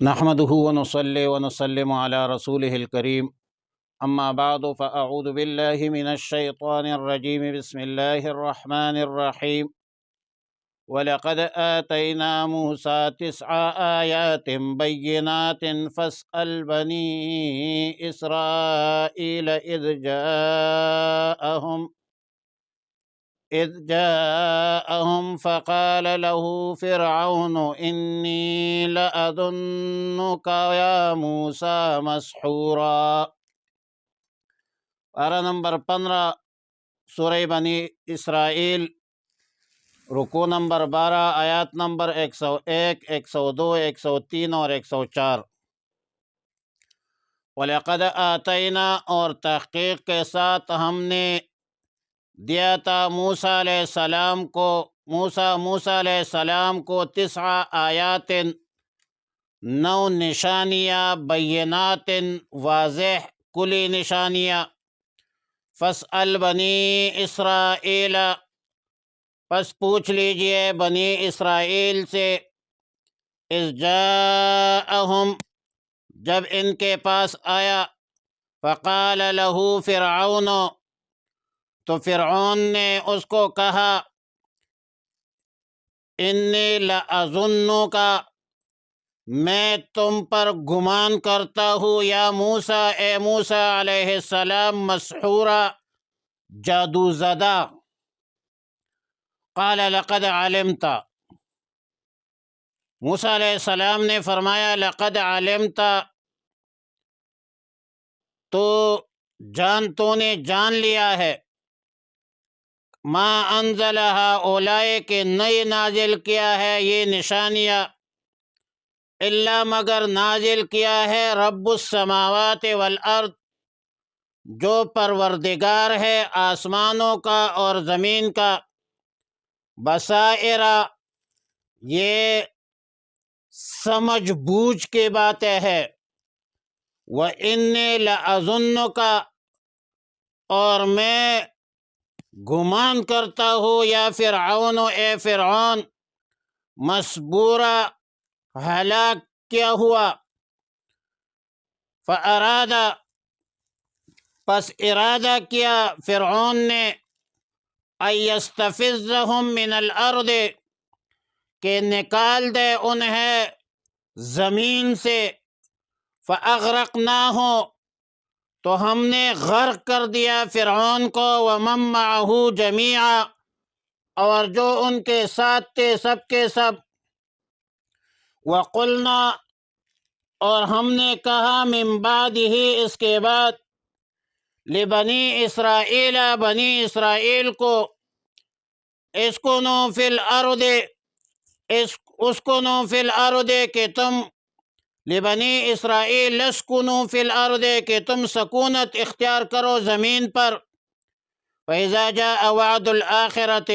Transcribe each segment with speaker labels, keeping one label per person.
Speaker 1: نحمده ونصلي ونسلم على رسوله الكريم أما بعد فأعوذ بالله من الشيطان الرجيم بسم الله الرحمن الرحيم ولقد آتينا موسى 9 آيات بينات فاسأل بني إسرائيل إذ جاءهم فقال له فرعون إني لأظنك يا موسى مسحورا۔ پارہ نمبر 15 سورہ بنی اسرائیل، رکوع نمبر 12، آیات نمبر 101، 102، 103 اور 104۔ وَلَقَدْ آتَيْنَا، اور تحقیق کے ساتھ ہم نے دیا تھا موسیٰ علیہ السلام کو، موسیٰ علیہ السلام کو 9 آیات، 9 نشانیاں، بینات، واضح کلی نشانیاں۔ فاسأل بنی اسرائیل، پس پوچھ لیجئے بنی اسرائیل سے، اذ جاءہم، جب ان کے پاس آیا، فقال لہ فرعون، تو فرعون نے اس کو کہا، انی لأظنک، میں تم پر گمان کرتا ہوں، یا موسیٰ، اے موسیٰ علیہ السلام، مسحورا، جادو زدہ۔ قال لقد علمت، موسیٰ علیہ السلام نے فرمایا، لقد علمت، تو نے جان لیا ہے، ما انزل ہؤلاء، کہ نہیں نازل کیا ہے یہ نشانیاں، الا مگر نازل کیا ہے رب السماوات والارض، جو پروردگار ہے آسمانوں کا اور زمین کا، بصائر، یہ سمجھ بوجھ کی باتیں ہے، وَإِنِّي لَأَظُنُّكَ، اور میں گمان کرتا ہوں، یا فرعون، اے فرعون، مسبورا، ہلاک کیا ہوا۔ فَأَرَادَ، پس ارادہ کیا فرعون نے، أَن يَسْتَفِزَّهُم مِّنَ الْأَرْضِ، کہ نکال دے انہیں زمین سے، فَأَغْرَقْنَاهُ، تو ہم نے غرق کر دیا فرعون کو، وَمَن مَّعَهُ جَمِيعًا، اور جو ان کے ساتھ تھے سب کے سب، وَقُلْنَا، اور ہم نے کہا، من بعدہ، اس کے بعد، لبنی اسرائیل، بنی اسرائیل کو، اسکنوا فی الارض، اسکنوا فی الارض، کہ تم، لبنی اسرائیل، اسکنوا فی الارض، کہ تم سکونت اختیار کرو زمین پر، فَإِذَا جَاءَ وَعْدُ الْآخِرَةِ،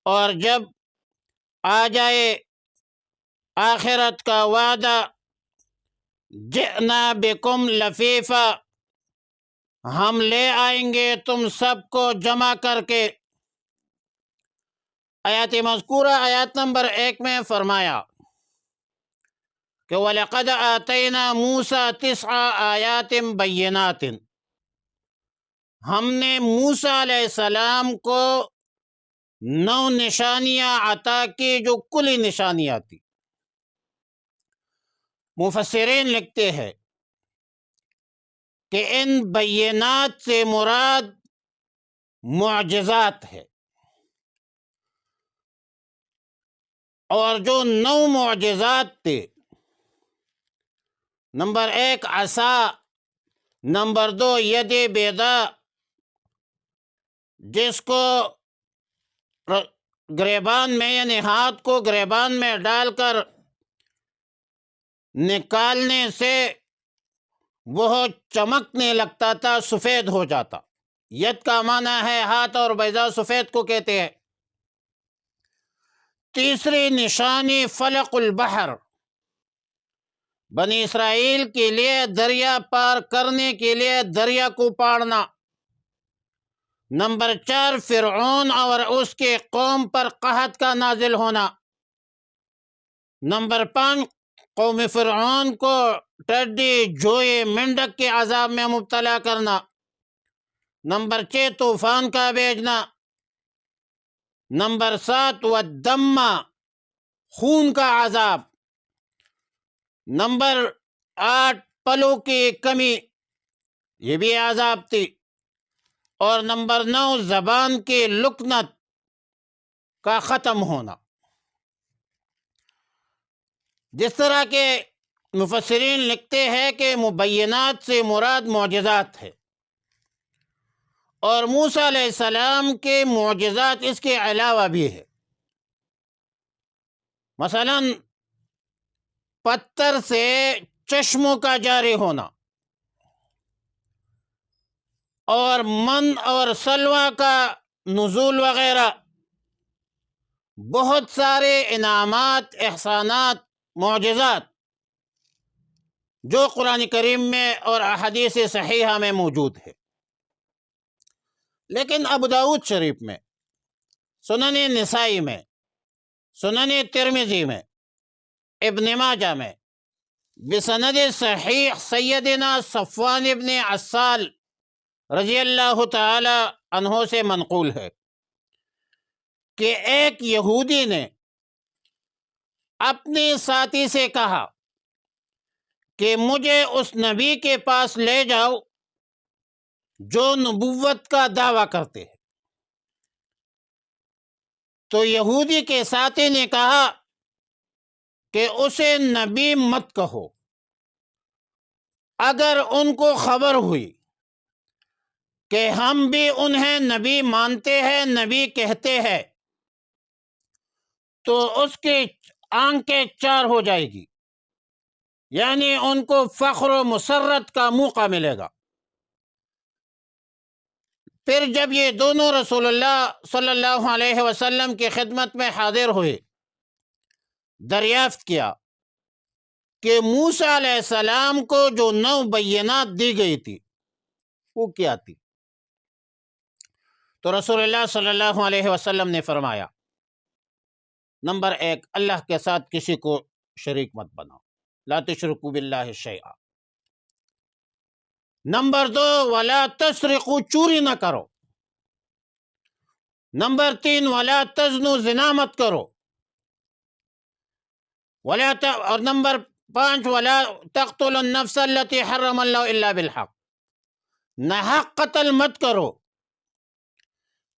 Speaker 1: اور جب آ جائے آخرت کا وعدہ، جئنا بکم لفیفا، ہم لے آئیں گے تم سب کو جمع کر کے۔ آیات مذکورہ آیات نمبر 1 میں فرمایا کہ وَلَقَدْ آتَيْنَا مُوسَىٰ 9 آیات بینات، ہم نے موسیٰ علیہ السلام کو 9 نشانیاں عطا کی، جو کلی نشانیاں تھی۔ مفسرین لکھتے ہیں کہ ان بینات سے مراد معجزات ہے، اور جو 9 معجزات تھے، نمبر 1 عصا، نمبر 2 ید بیضا، جس کو گریبان میں، یعنی ہاتھ کو گریبان میں ڈال کر نکالنے سے وہ چمکنے لگتا تھا، سفید ہو جاتا۔ ید کا معنی ہے ہاتھ، اور بیضا سفید کو کہتے ہیں۔ تیسری نشانی فلق البحر، بنی اسرائیل کے لیے دریا پار کرنے کے لیے دریا کو پاڑنا۔ نمبر 4 فرعون اور اس کے قوم پر قحط کا نازل ہونا۔ نمبر 5 قوم فرعون کو ٹڈی جوئے مینڈک کے عذاب میں مبتلا کرنا، نمبر 6 طوفان کا بھیجنا، نمبر 7 والدم خون کا عذاب، نمبر 8 پلوں کی کمی، یہ بھی عذاب تھی، اور نمبر 9 زبان کی لکنت کا ختم ہونا۔ جس طرح کے مفسرین لکھتے ہیں کہ مبینات سے مراد معجزات ہے، اور موسیٰ علیہ السلام کے معجزات اس کے علاوہ بھی ہے۔ مثلا پتھر سے چشموں کا جاری ہونا، اور من اور سلوہ کا نزول وغیرہ، بہت سارے انعامات، احسانات، معجزات جو قرآن کریم میں اور احادیث صحیحہ میں موجود ہے۔ لیکن ابو داؤد شریف میں، سنن نسائی میں، سنن ترمذی میں، ابن ماجہ میں بسند صحیح سیدنا صفوان ابن عسال رضی اللہ تعالی عنہ سے منقول ہے کہ ایک یہودی نے اپنے ساتھی سے کہا کہ مجھے اس نبی کے پاس لے جاؤ جو نبوت کا دعویٰ کرتے ہیں۔ تو یہودی کے ساتھی نے کہا کہ اسے نبی مت کہو، اگر ان کو خبر ہوئی کہ ہم بھی انہیں نبی مانتے ہیں، نبی کہتے ہیں، تو اس کی آنکھیں چار ہو جائے گی، یعنی ان کو فخر و مسرت کا موقع ملے گا۔ پھر جب یہ دونوں رسول اللہ صلی اللہ علیہ وسلم کی خدمت میں حاضر ہوئے، دریافت کیا کہ موسیٰ علیہ السلام کو جو 9 بینات دی گئی تھی وہ کیا تھی؟ تو رسول اللہ صلی اللہ علیہ وسلم نے فرمایا، نمبر 1، اللہ کے ساتھ کسی کو شریک مت بناؤ، لا تشرکوا باللہ شیئا۔ نمبر 2، ولا تسرقوا، چوری نہ کرو۔ نمبر 3، ولا تزنوا، زنا مت کرو۔ اور نمبر 5، ولا تقتلوا النفس التي حرم اللہ الا بالحق، ناحق قتل مت کرو۔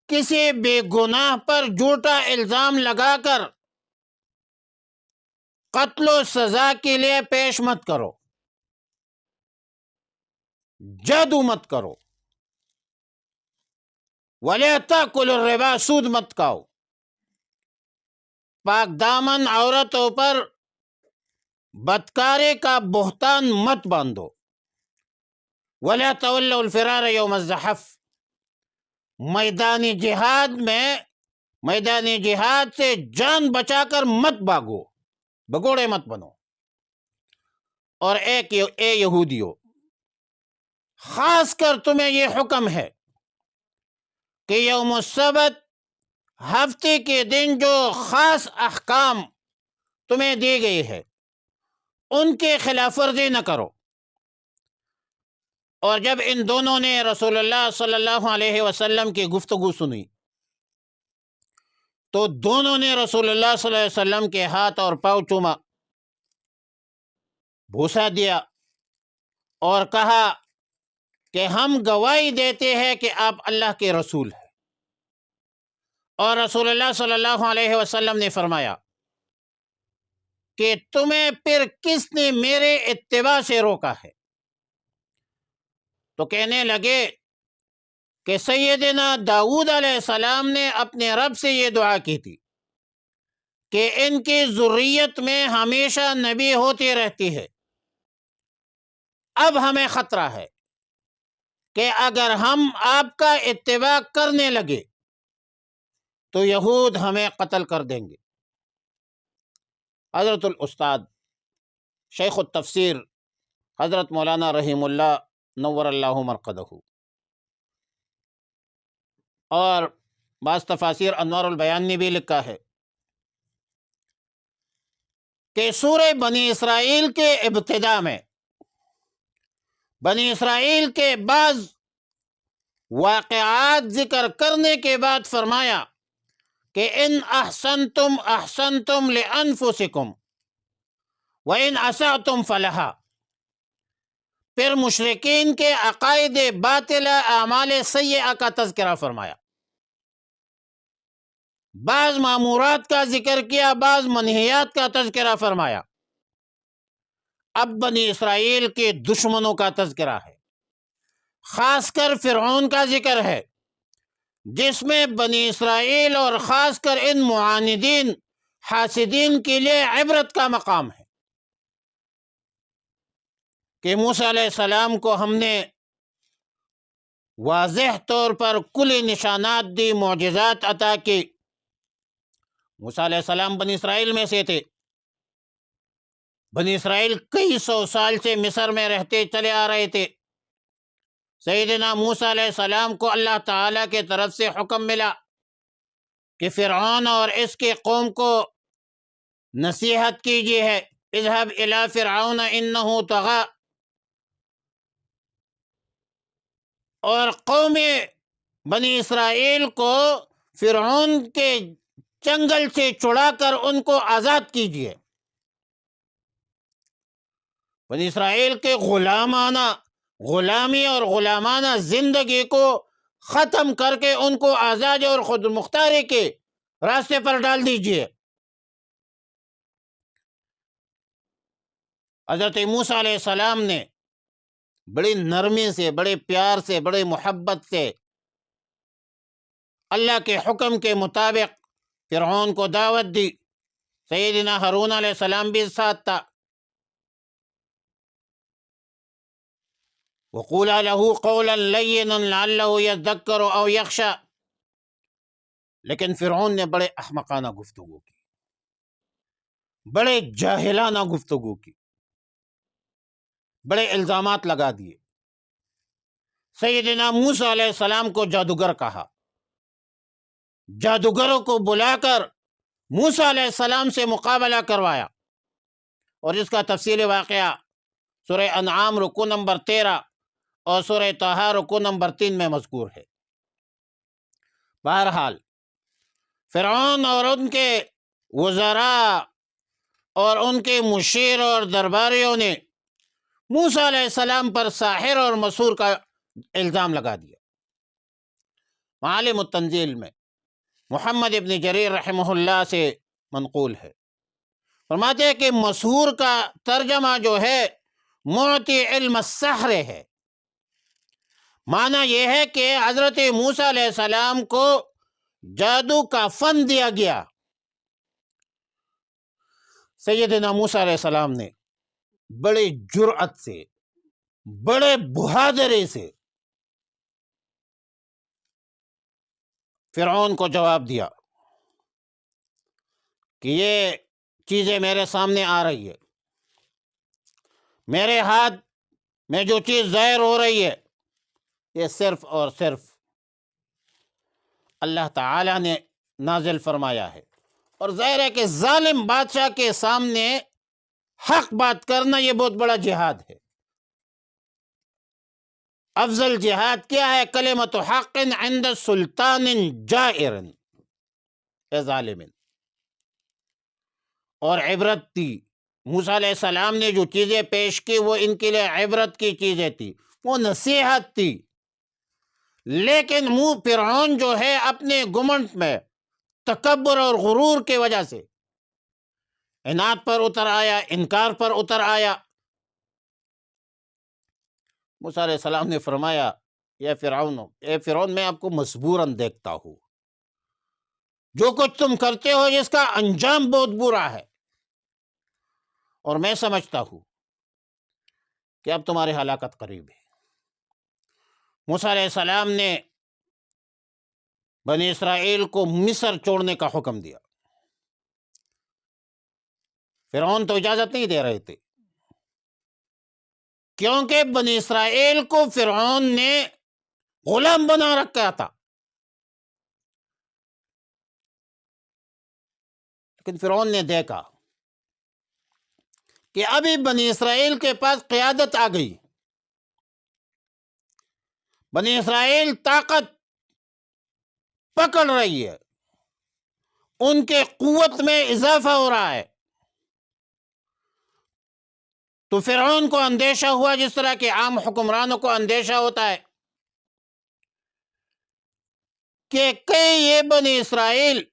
Speaker 1: کسی بے گناہ پر جھوٹا الزام لگا کر قتل و سزا کے لیے پیش مت کرو۔ جادو مت کرو۔ وَلَا تَأْكُلُوا الرِّبَا، سود مت کھاؤ۔ پاک دامن عورتوں پر بدکاری کا بہتان مت باندھو۔ وَلَا تَوَلَّوْا الْفِرَارَ يَوْمَ الزَّحْفِ، میدانی جہاد سے جان بچا کر مت بھاگو، بگوڑے مت بنو۔ اور اے یہودیو، خاص کر تمہیں یہ حکم ہے کہ یوم السبت، ہفتے کے دن جو خاص احکام تمہیں دی گئی ہے ان کے خلاف ورزی نہ کرو۔ اور جب ان دونوں نے رسول اللہ صلی اللہ علیہ وسلم کی گفتگو سنی تو دونوں نے رسول اللہ صلی اللہ علیہ وسلم کے ہاتھ اور پاؤں چوما، بوسہ دیا اور کہا کہ ہم گواہی دیتے ہیں کہ آپ اللہ کے رسول ہیں۔ اور رسول اللہ صلی اللہ علیہ وسلم نے فرمایا کہ تمہیں پھر کس نے میرے اتباع سے روکا ہے؟ تو کہنے لگے کہ سیدنا داؤد علیہ السلام نے اپنے رب سے یہ دعا کی تھی کہ ان کی ذریت میں ہمیشہ نبی ہوتی رہتی ہے، اب ہمیں خطرہ ہے کہ اگر ہم آپ کا اتباع کرنے لگے تو یہود ہمیں قتل کر دیں گے۔ حضرت الاستاد شیخ التفسیر حضرت مولانا رحیم اللہ نور اللہ مرقدہ اور بعض تفاسیر انوار البیان نے بھی لکھا ہے کہ سورہ بنی اسرائیل کے ابتدا میں بنی اسرائیل کے بعض واقعات ذکر کرنے کے بعد فرمایا کہ ان احسنتم احسنتم لانفسکم وان اسأتم فلہا۔ پھر مشرکین کے عقائد باطلہ اعمال سیئہ کا تذکرہ فرمایا، بعض مامورات کا ذکر کیا، بعض منہیات کا تذکرہ فرمایا۔ اب بنی اسرائیل کے دشمنوں کا تذکرہ ہے، خاص کر فرعون کا ذکر ہے، جس میں بنی اسرائیل اور خاص کر ان معاندین حاسدین کے لیے عبرت کا مقام ہے کہ موسیٰ علیہ السلام کو ہم نے واضح طور پر کلی نشانات دی، معجزات عطا کی۔ موسیٰ علیہ السلام بنی اسرائیل میں سے تھے، بنی اسرائیل کئی سو سال سے مصر میں رہتے چلے آ رہے تھے۔ سیدنا موسیٰ علیہ السلام کو اللہ تعالیٰ کے طرف سے حکم ملا کہ فرعون اور اس کے قوم کو نصیحت کیجیے ہے، اذهب الى فرعون انه طغى، اور قوم بنی اسرائیل کو فرعون کے چنگل سے چھڑا کر ان کو آزاد کیجیے۔ بنی اسرائیل کے غلامی اور غلامانہ زندگی کو ختم کر کے ان کو آزادی اور خود مختاری کے راستے پر ڈال دیجیے۔ حضرت موسیٰ علیہ السلام نے بڑی نرمی سے، بڑے پیار سے، بڑے محبت سے اللہ کے حکم کے مطابق فرعون کو دعوت دی۔ سیدنا ہارون علیہ السلام بھی ساتھ تھا۔ وَقُولَا لَهُ قَوْلًا لَيِّنًا لَعَلَّهُ يَذَّكَّرُ أَوْ يَخْشَىٰ، لیکن فرعون نے بڑے احمقانہ گفتگو کی، بڑے جاہلانہ گفتگو کی، بڑے الزامات لگا دیے۔ سیدنا موسیٰ علیہ السلام کو جادوگر کہا، جادوگروں کو بلا کر موسیٰ علیہ السلام سے مقابلہ کروایا، اور اس کا تفصیلی واقعہ سورہ انعام رکوع نمبر 13 اور سورہ طٰہٰ رکوع نمبر 3 میں مذکور ہے۔ بہرحال فرعون اور ان کے وزراء اور ان کے مشیر اور درباریوں نے موسیٰ علیہ السلام پر ساحر اور مسحور کا الزام لگا دیا۔ معالم التنزیل میں محمد ابن جریر رحمہ اللہ سے منقول ہے، فرماتے ہیں کہ مسحور کا ترجمہ جو ہے معطی علم السحر ہے۔ معنی یہ ہے کہ حضرت موسیٰ علیہ السلام کو جادو کا فن دیا گیا۔ سیدنا موسیٰ علیہ السلام نے بڑے جرأت سے، بڑے بہادری سے فرعون کو جواب دیا کہ یہ چیزیں میرے سامنے آ رہی ہے، میرے ہاتھ میں جو چیز ظاہر ہو رہی ہے، یہ صرف اور صرف اللہ تعالیٰ نے نازل فرمایا ہے۔ اور ظاہر ہے کہ ظالم بادشاہ کے سامنے حق بات کرنا یہ بہت بڑا جہاد ہے۔ افضل جہاد کیا ہے؟ کلمۃ حق عند سلطان جائر اے ظالم۔ اور عبرت تھی، موسیٰ علیہ السلام نے جو چیزیں پیش کی وہ ان کے لیے عبرت کی چیزیں تھی، وہ نصیحت تھی۔ لیکن فرعون جو ہے اپنے گمنڈ میں، تکبر اور غرور کی وجہ سے عناد پر اتر آیا، انکار پر اتر آیا۔ موسیٰ علیہ السلام نے فرمایا اے فرعون میں آپ کو مصبوراً دیکھتا ہوں، جو کچھ تم کرتے ہو اس کا انجام بہت برا ہے، اور میں سمجھتا ہوں کہ اب تمہاری ہلاکت قریب ہے۔ موسیٰ علیہ السلام نے بنی اسرائیل کو مصر چھوڑنے کا حکم دیا۔ فرعون تو اجازت نہیں دے رہے تھے، کیونکہ بنی اسرائیل کو فرعون نے غلام بنا رکھا تھا۔ لیکن فرعون نے دیکھا کہ ابھی بنی اسرائیل کے پاس قیادت آ گئی، بنی اسرائیل طاقت پکڑ رہی ہے، ان کے قوت میں اضافہ ہو رہا ہے، تو فرعون کو اندیشہ ہوا جس طرح کہ عام حکمرانوں کو اندیشہ ہوتا ہے کہ کہیں یہ بنی اسرائیل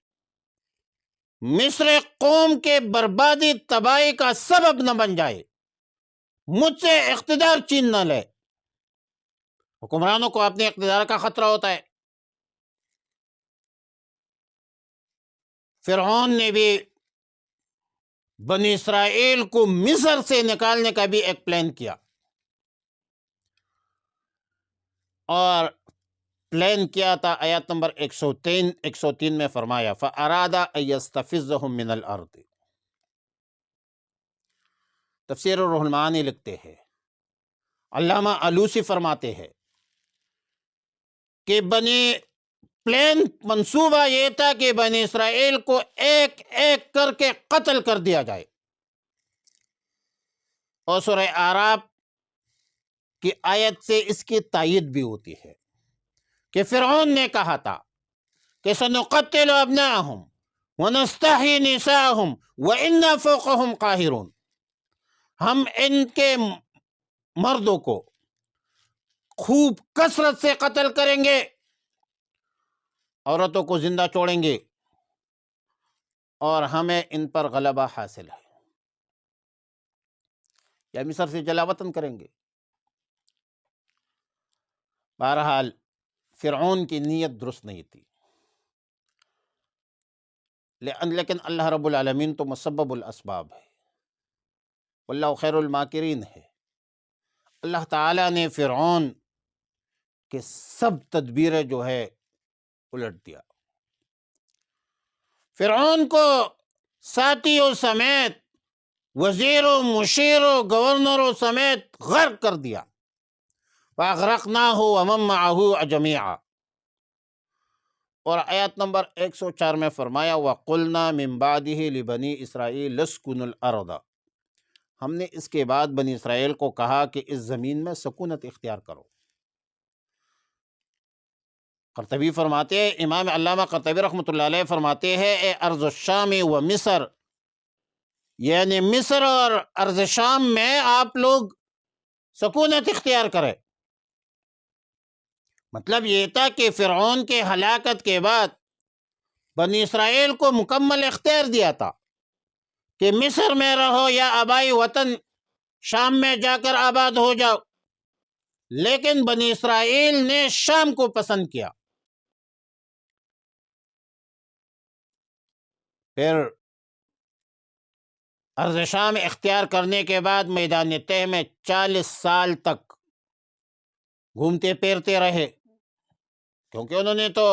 Speaker 1: مصر قوم کے بربادی تباہی کا سبب نہ بن جائے، مجھ سے اقتدار چھین نہ لے۔ حکمرانوں کو اپنے اقتدار کا خطرہ ہوتا ہے۔ فرعون نے بھی بنی اسرائیل کو مصر سے نکالنے کا بھی ایک پلان کیا، اور پلان کیا تھا آیات نمبر 103 میں فرمایا فَأَرَادَ أَن يَسْتَفِزَّهُم مِّنَ الْأَرْضِ۔ تفسیر الروح المعانی لکھتے ہیں، علامہ آلوسی فرماتے ہیں کہ پلان منصوبہ یہ تھا کہ بنی اسرائیل کو ایک ایک کر کے قتل کر دیا جائے، اور سورہ اعراف کی آیت سے اس کی تائید بھی ہوتی ہے کہ فرعون نے کہا تھا کہ سنقتل ابناءہم ونستحیی نساءہم وإنا فوقہم قاہرون، ہم ان کے مردوں کو خوب کثرت سے قتل کریں گے، عورتوں کو زندہ چھوڑیں گے، اور ہمیں ان پر غلبہ حاصل ہے، یا مصر سے جلا وطن کریں گے۔ بہرحال فرعون کی نیت درست نہیں تھی، لیکن اللہ رب العالمین تو مسبب الاسباب ہے، واللہ خیر الماکرین ہے۔ اللہ تعالیٰ نے فرعون کے سب تدبیریں جو ہے الٹ دیا، فرعون کو ساتھیوں سمیت، وزیروں، مشیروں، گورنروں سمیت غرق کر دیا۔ فَأَغْرَقْنَاهُ وَمَن مَّعَهُ جَمِيعًا، اور آیت نمبر 104 میں فرمایا وَقُلْنَا مِن بَعْدِهِ لِبَنِي إِسْرَائِيلَ اسْكُنُوا الْأَرْضَ، ہم نے اس کے بعد بنی اسرائیل کو کہا کہ اس زمین میں سکونت اختیار کرو۔ قرطبی فرماتے ہیں، امام علامہ قرطبی رحمۃ اللہ علیہ فرماتے ہیں اے ارض الشام و مصر، یعنی مصر اور ارض شام میں آپ لوگ سکونت اختیار کریں۔ مطلب یہ تھا کہ فرعون کے ہلاکت کے بعد بنی اسرائیل کو مکمل اختیار دیا تھا کہ مصر میں رہو یا آبائی وطن شام میں جا کر آباد ہو جاؤ، لیکن بنی اسرائیل نے شام کو پسند کیا۔ پھر ارض شام اختیار کرنے کے بعد میدان تہ میں 40 سال تک گھومتے پھرتے رہے، کیونکہ انہوں نے تو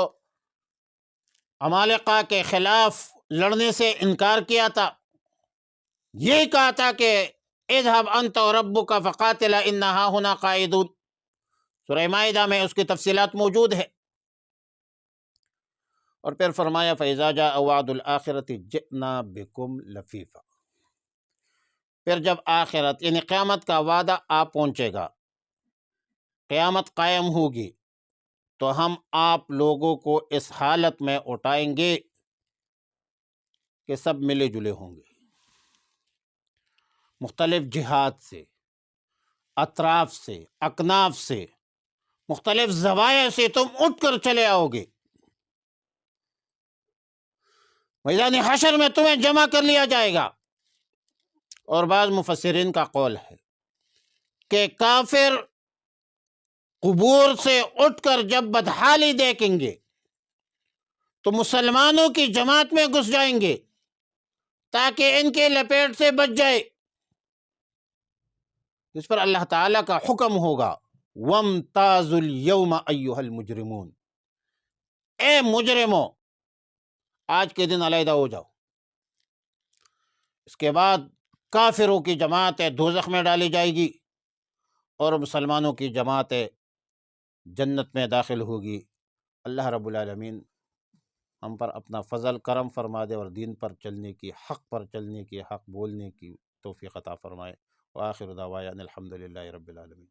Speaker 1: عمالقہ کے خلاف لڑنے سے انکار کیا تھا، یہی کہا تھا کہ اذهب انت وربک فقاتلا انا ہاہنا قاعدون۔ سورہ مائدہ میں اس کی تفصیلات موجود ہے۔ اور پھر فرمایا فَإِذَا جَاءَ وَعْدُ الْآخِرَةِ جِئْنَا بِكُمْ لَفِيفًا، پھر جب آخرت یعنی قیامت کا وعدہ آ پہنچے گا، قیامت قائم ہوگی، تو ہم آپ لوگوں کو اس حالت میں اٹھائیں گے کہ سب ملے جلے ہوں گے، مختلف جہات سے، اطراف سے، اکناف سے، مختلف زوایہ سے تم اٹھ کر چلے آؤ گے، میدان حشر میں تمہیں جمع کر لیا جائے گا۔ اور بعض مفسرین کا قول ہے کہ کافر قبور سے اٹھ کر جب بدحالی دیکھیں گے تو مسلمانوں کی جماعت میں گھس جائیں گے تاکہ ان کے لپیٹ سے بچ جائے، جس پر اللہ تعالیٰ کا حکم ہوگا وَامْتَازُوا الْيَوْمَ أَيُّهَا الْمُجْرِمُونَ، اے مجرموں آج کے دن علیحدہ ہو جاؤ۔ اس کے بعد کافروں کی جماعت دوزخ میں ڈالی جائے گی اور مسلمانوں کی جماعت جنت میں داخل ہوگی۔ اللہ رب العالمین ہم پر اپنا فضل کرم فرما دے اور دین پر چلنے کی، حق پر چلنے کی، حق بولنے کی توفیق عطا فرمائے۔ وآخر دعوانا الحمدللہ رب العالمین۔